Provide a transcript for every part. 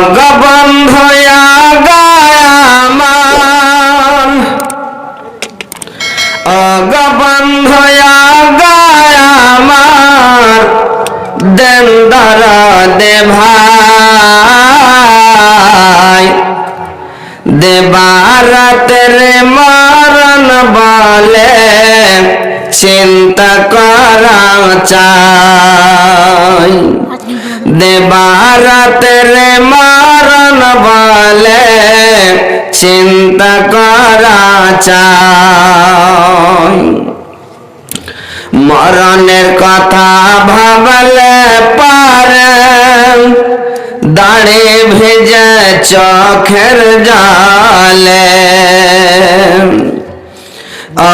অগবন্ধয়া গায়ামান অগবন্ধয়া গায়ামার দেন দরা দে ভাই দেবারাতের মরণ বলে চিন্তা করা চাই দেবারাতের মরণ বলে চিন্তা করা চাই মরণের কথা ভাবলে পারে দাঁড়ে ভেজে চোখের জলে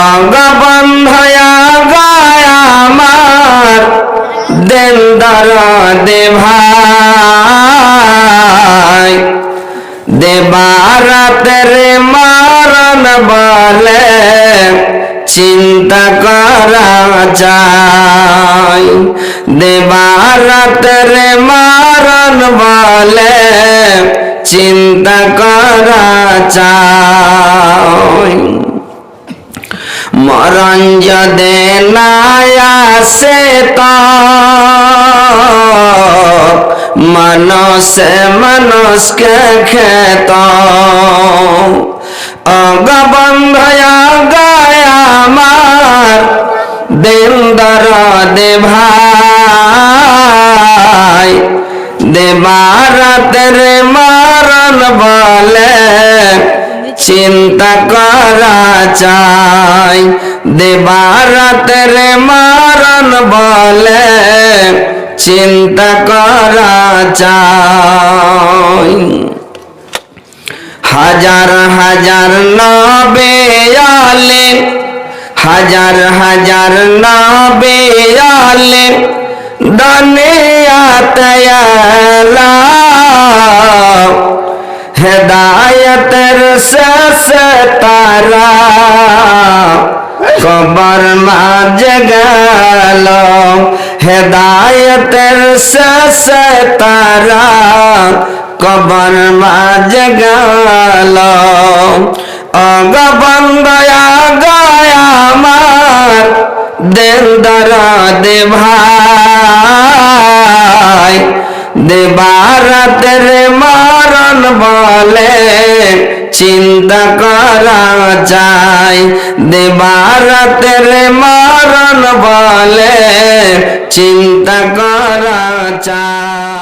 অগবন্ধয়া গায়ামার দেন দরদে ভাই দেবারাতের মরণ বলে চিন্তা করা চাই দেবারাতের মরণ বলে চিন্তা করা চাই মরণ যদি না আসে তো মানুষকে খেত অগবন্ধয়া গায়ামার দেন দরদে ভাই দেবারাতের মরণ বলে চিন্তা করা চাই দেবারাতের মরণ বলে চিন্তা করা চাই হাজার হাজার নবে আলে হাজার হাজার নবে আলে দুনিয়াতে আলা হেদায়তের শেষ তারা কবর মাঝে গেল হেদায়তের শেষ তারা কবর মাঝে গেল অগবন্ধয়া গায়ামার দেন দরদে ভাই দেবারাতের মরণ বলে চিন্তা করা চাই দেবারাতের মরণ বলে চিন্তা করা চাই।